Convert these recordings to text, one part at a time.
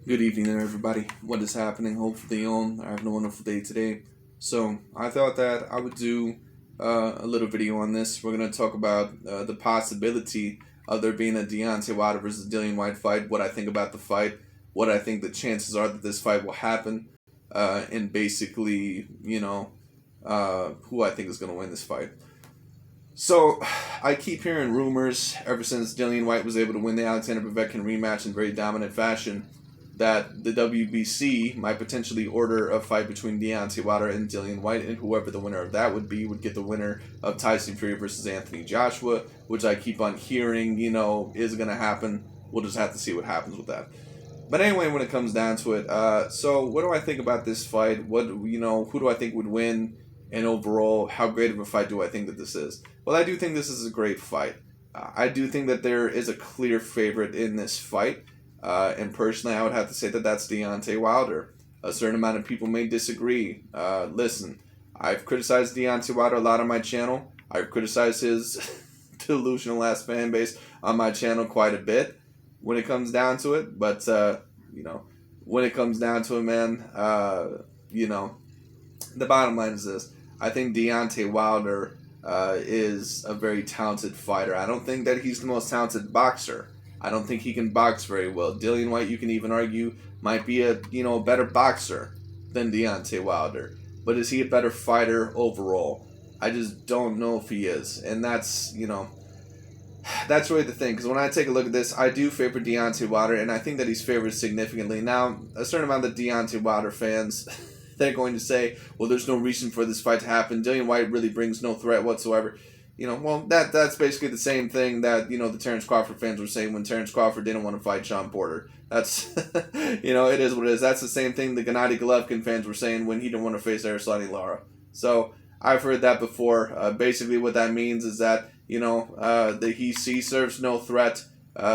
Good evening there, everybody. What is happening? Hopefully, are having a wonderful day today. So, I thought that I would do a little video on this. We're going to talk about the possibility of there being a Deontay Wilder versus Dillian Whyte fight, what I think about the fight, what I think the chances are that this fight will happen, and basically, who I think is going to win this fight. So, I keep hearing rumors ever since Dillian Whyte was able to win the Alexander Povetkin rematch in very dominant fashion that the WBC might potentially order a fight between Deontay Wilder and Dillian Whyte, and whoever the winner of that would be would get the winner of Tyson Fury versus Anthony Joshua, which I keep on hearing, is going to happen. We'll just have to see what happens with that. But anyway, when it comes down to it, so what do I think about this fight? Who do I think would win? And overall, how great of a fight do I think that this is? Well, I do think this is a great fight. I do think that there is a clear favorite in this fight. And personally, I would have to say that that's Deontay Wilder. A certain amount of people may disagree. Listen, I've criticized Deontay Wilder a lot on my channel. I've criticized his delusional ass fan base on my channel quite a bit when it comes down to it. But, when it comes down to it, man, the bottom line is this. I think Deontay Wilder is a very talented fighter. I don't think that he's the most talented boxer. I don't think he can box very well. Dillian Whyte, you can even argue, might be a better boxer than Deontay Wilder. But is he a better fighter overall? I just don't know if he is. And that's that's really the thing. Because when I take a look at this, I do favor Deontay Wilder, and I think that he's favored significantly. Now, a certain amount of Deontay Wilder fans, they're going to say, well, there's no reason for this fight to happen. Dillian Whyte really brings no threat whatsoever. That's basically the same thing that, the Terence Crawford fans were saying when Terence Crawford didn't want to fight Sean Porter. That's, it is what it is. That's the same thing the Gennady Golovkin fans were saying when he didn't want to face Arislani Lara. So, I've heard that before. Basically what that means is that, that he serves no threat.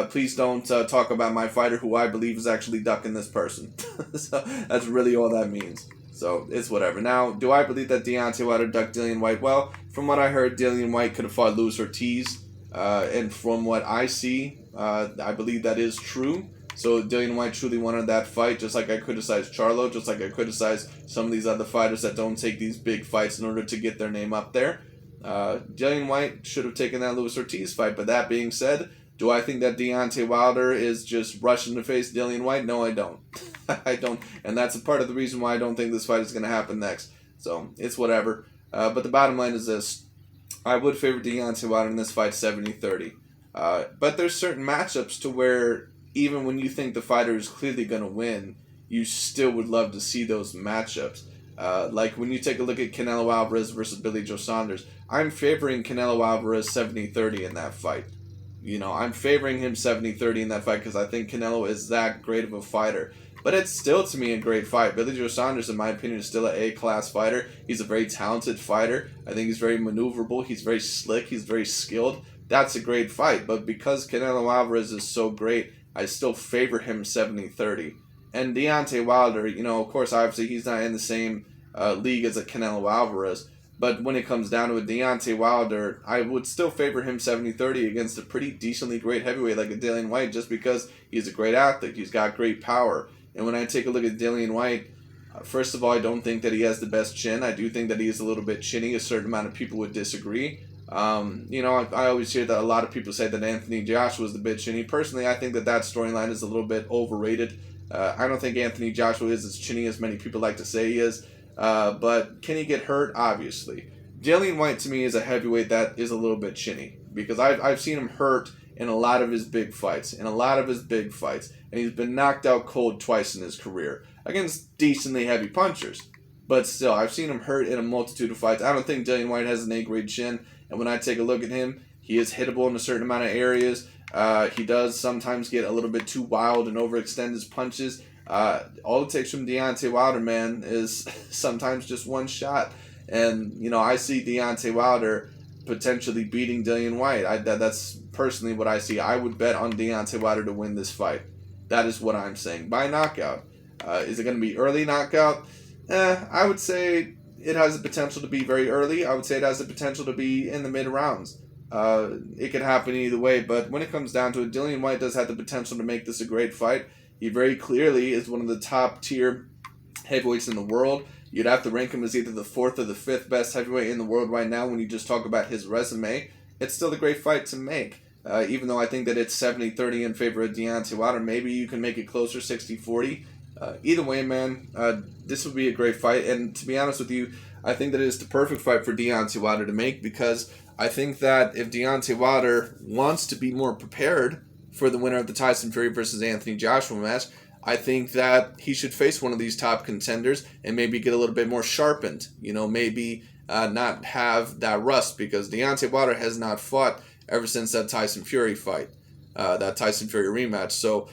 Please don't talk about my fighter who I believe is actually ducking this person. So, that's really all that means. So, it's whatever. Now, do I believe that Deontay Wilder ducked Dillian Whyte? Well, from what I heard, Dillian Whyte could have fought Luis Ortiz. And from what I see, I believe that is true. So, Dillian Whyte truly wanted that fight, just like I criticized Charlo, just like I criticized some of these other fighters that don't take these big fights in order to get their name up there. Dillian Whyte should have taken that Luis Ortiz fight. But that being said, do I think that Deontay Wilder is just rushing to face Dillian Whyte? No, I don't. I don't. And that's a part of the reason why I don't think this fight is going to happen next. So, it's whatever. But the bottom line is this. I would favor Deontay Wilder in this fight 70-30. But there's certain matchups to where even when you think the fighter is clearly going to win, you still would love to see those matchups. Like when you take a look at Canelo Alvarez versus Billy Joe Saunders, I'm favoring Canelo Alvarez 70-30 in that fight. I'm favoring him 70-30 in that fight because I think Canelo is that great of a fighter. But it's still, to me, a great fight. Billy Joe Saunders, in my opinion, is still an A-class fighter. He's a very talented fighter. I think he's very maneuverable. He's very slick. He's very skilled. That's a great fight. But because Canelo Alvarez is so great, I still favor him 70-30. And Deontay Wilder, of course, obviously, he's not in the same league as a Canelo Alvarez. But when it comes down to it, Deontay Wilder, I would still favor him 70-30 against a pretty decently great heavyweight like a Dillian Whyte just because he's a great athlete. He's got great power. And when I take a look at Dillian Whyte, first of all, I don't think that he has the best chin. I do think that he is a little bit chinny. A certain amount of people would disagree. I always hear that a lot of people say that Anthony Joshua is the bit chinny. Personally, I think that storyline is a little bit overrated. I don't think Anthony Joshua is as chinny as many people like to say he is. But can he get hurt? Obviously. Dillian Whyte, to me, is a heavyweight that is a little bit chinny. Because I've seen him hurt in a lot of his big fights. And he's been knocked out cold twice in his career. Against decently heavy punchers. But still, I've seen him hurt in a multitude of fights. I don't think Dillian Whyte has an A-grade chin. And when I take a look at him, he is hittable in a certain amount of areas. He does sometimes get a little bit too wild and overextend his punches. All it takes from Deontay Wilder, man, is sometimes just one shot. And, I see Deontay Wilder potentially beating Dillian Whyte. That's personally what I see. I would bet on Deontay Wilder to win this fight. That is what I'm saying. By knockout. Is it going to be early knockout? I would say it has the potential to be very early. I would say it has the potential to be in the mid-rounds. It could happen either way, but when it comes down to it, Dillian Whyte does have the potential to make this a great fight. He very clearly is one of the top tier heavyweights in the world. You'd have to rank him as either the fourth or the fifth best heavyweight in the world right now when you just talk about his resume. It's still a great fight to make. Even though I think that it's 70-30 in favor of Deontay Wilder, maybe you can make it closer, 60-40. Either way, man, this would be a great fight. And to be honest with you, I think that it is the perfect fight for Deontay Wilder to make, because I think that if Deontay Wilder wants to be more prepared for the winner of the Tyson Fury versus Anthony Joshua match, I think that he should face one of these top contenders and maybe get a little bit more sharpened. Maybe not have that rust, because Deontay Wilder has not fought ever since that Tyson Fury fight, that Tyson Fury rematch. So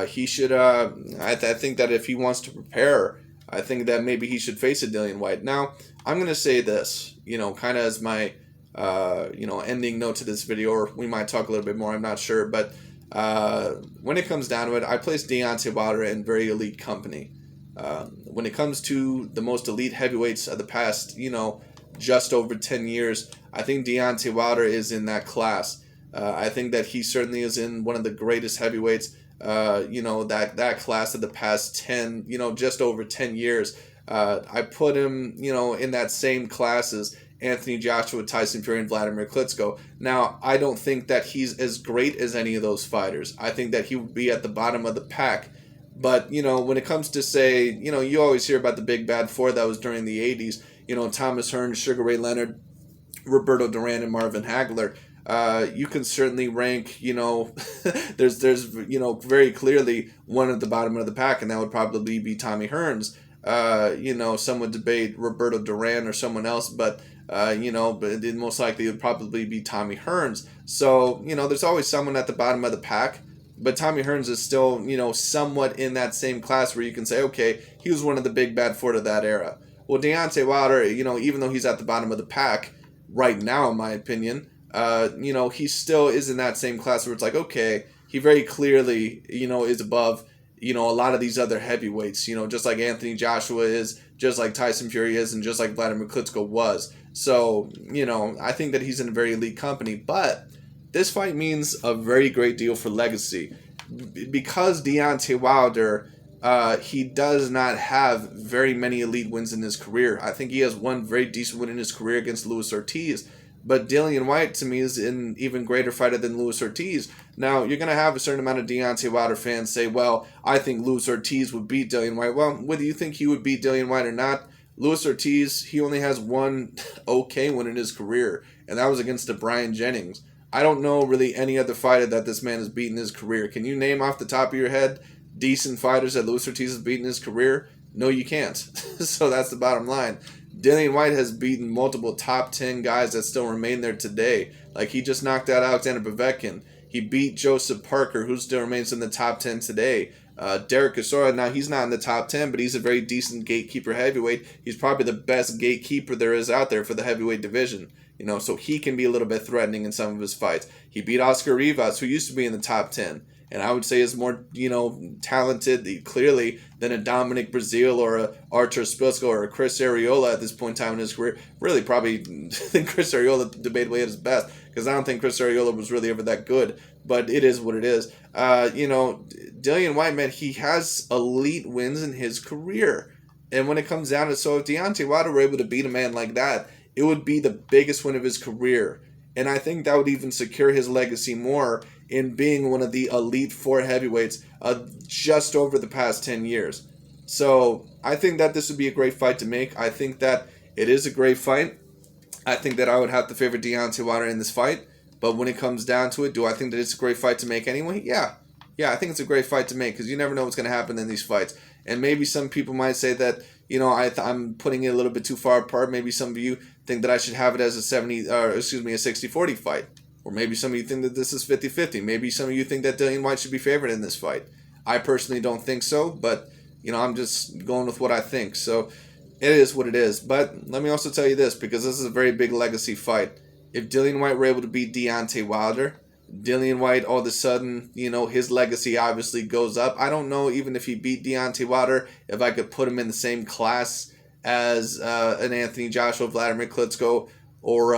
he should, I think that if he wants to prepare, I think that maybe he should face a Dillian Whyte. Now, I'm going to say this, kind of as my, ending note to this video, or we might talk a little bit more, I'm not sure. But when it comes down to it, I place Deontay Wilder in very elite company. When it comes to the most elite heavyweights of the past, just over 10 years, I think Deontay Wilder is in that class. I think that he certainly is in one of the greatest heavyweights, that class of the past 10, just over 10 years. I put him, in that same class as Anthony Joshua, Tyson Fury, and Vladimir Klitschko. Now, I don't think that he's as great as any of those fighters. I think that he would be at the bottom of the pack. But, when it comes to, say, you always hear about the Big Bad Four that was during the 80s, Thomas Hearns, Sugar Ray Leonard, Roberto Duran, and Marvin Hagler. You can certainly rank, there's very clearly one at the bottom of the pack, and that would probably be Tommy Hearns. Some would debate Roberto Duran or someone else, but it most likely would probably be Tommy Hearns. So, there's always someone at the bottom of the pack, but Tommy Hearns is still, somewhat in that same class where you can say, okay, he was one of the Big Bad Four of that era. Well, Deontay Wilder, even though he's at the bottom of the pack right now, in my opinion, he still is in that same class where it's like, okay, he very clearly, is above, a lot of these other heavyweights, just like Anthony Joshua is, just like Tyson Fury is, and just like Vladimir Klitschko was. So, I think that he's in a very elite company. But this fight means a very great deal for legacy. Because Deontay Wilder, he does not have very many elite wins in his career. I think he has one very decent win in his career against Luis Ortiz. But Dillian Whyte, to me, is an even greater fighter than Luis Ortiz. Now, you're going to have a certain amount of Deontay Wilder fans say, well, I think Luis Ortiz would beat Dillian Whyte. Well, whether you think he would beat Dillian Whyte or not, Luis Ortiz, he only has one okay win in his career, and that was against Brian Jennings. I don't know really any other fighter that this man has beaten in his career. Can you name off the top of your head decent fighters that Luis Ortiz has beaten in his career? No, you can't. So that's the bottom line. Dillian Whyte has beaten multiple top 10 guys that still remain there today. Like, he just knocked out Alexander Povetkin. He beat Joseph Parker, who still remains in the top 10 today. Derek Chisora, now he's not in the top 10, but he's a very decent gatekeeper heavyweight. He's probably the best gatekeeper there is out there for the heavyweight division. So he can be a little bit threatening in some of his fights. He beat Oscar Rivas, who used to be in the top 10. And I would say is more, talented, clearly, than a Dominic Breazeale or a Artur Spilsko or a Chris Arreola at this point in time in his career. Really, probably think Chris Arreola debatably at his best, because I don't think Chris Arreola was really ever that good. But it is what it is. Dillian Whyte, man, he has elite wins in his career. And when it comes down to, so if Deontay Wilder were able to beat a man like that, it would be the biggest win of his career. And I think that would even secure his legacy more in being one of the elite four heavyweights just over the past 10 years. So I think that this would be a great fight to make. I think that it is a great fight. I think that I would have to favor Deontay Wilder in this fight. But when it comes down to it, do I think that it's a great fight to make anyway? Yeah, I think it's a great fight to make, because you never know what's going to happen in these fights. And maybe some people might say that, I'm putting it a little bit too far apart. Maybe some of you think that I should have it as a 60-40 fight. Or maybe some of you think that this is 50-50. Maybe some of you think that Dillian Whyte should be favored in this fight. I personally don't think so, but, I'm just going with what I think. So it is what it is. But let me also tell you this, because this is a very big legacy fight. If Dillian Whyte were able to beat Deontay Wilder, Dillian Whyte, all of a sudden, his legacy obviously goes up. I don't know, even if he beat Deontay Wilder, if I could put him in the same class as an Anthony Joshua, Vladimir Klitschko, or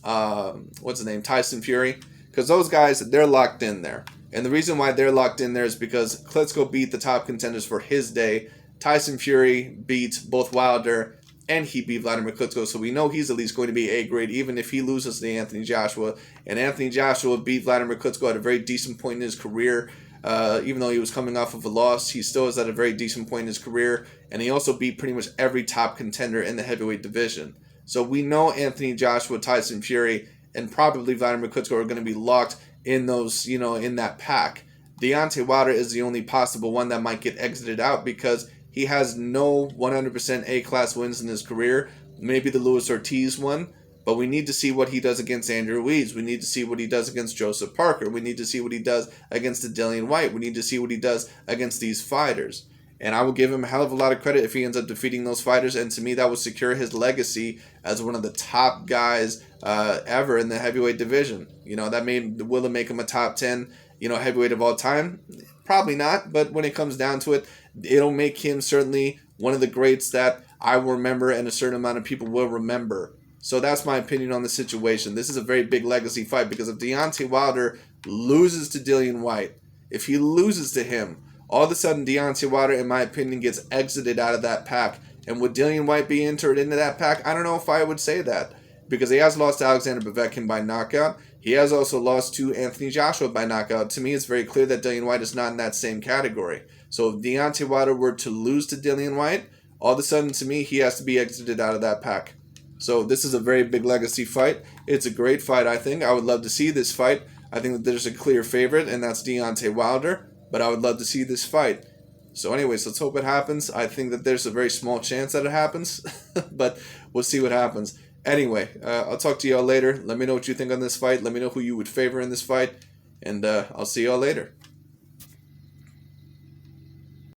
what's his name, Tyson Fury, because those guys, they're locked in there. And the reason why they're locked in there is because Klitschko beat the top contenders for his day. Tyson Fury beat both Wilder and he beat Vladimir Klitschko, so we know he's at least going to be A grade, even if he loses to Anthony Joshua. And Anthony Joshua beat Vladimir Klitschko at a very decent point in his career. Even though he was coming off of a loss, he still is at a very decent point in his career. And he also beat pretty much every top contender in the heavyweight division. So we know Anthony Joshua, Tyson Fury, and probably Vladimir Klitschko are going to be locked in those, in that pack. Deontay Wilder is the only possible one that might get exited out because he has no 100% A-class wins in his career. Maybe the Luis Ortiz one, but we need to see what he does against Andrew Ruiz. We need to see what he does against Joseph Parker. We need to see what he does against the Dillian Whyte. We need to see what he does against these fighters. And I will give him a hell of a lot of credit if he ends up defeating those fighters. And to me, that would secure his legacy as one of the top guys ever in the heavyweight division. Will it make him a top 10, heavyweight of all time? Probably not. But when it comes down to it, it'll make him certainly one of the greats that I will remember and a certain amount of people will remember. So that's my opinion on the situation. This is a very big legacy fight because if Deontay Wilder loses to Dillian Whyte, if he loses to him, all of a sudden Deontay Wilder, in my opinion, gets exited out of that pack. And would Dillian Whyte be entered into that pack? I don't know if I would say that. Because he has lost to Alexander Povetkin by knockout. He has also lost to Anthony Joshua by knockout. To me, it's very clear that Dillian Whyte is not in that same category. So if Deontay Wilder were to lose to Dillian Whyte, all of a sudden, to me, he has to be exited out of that pack. So this is a very big legacy fight. It's a great fight, I think. I would love to see this fight. I think that there's a clear favorite, and that's Deontay Wilder. But I would love to see this fight. So anyways, let's hope it happens. I think that there's a very small chance that it happens. But we'll see what happens. Anyway, I'll talk to y'all later. Let me know what you think on this fight. Let me know who you would favor in this fight. And I'll see y'all later.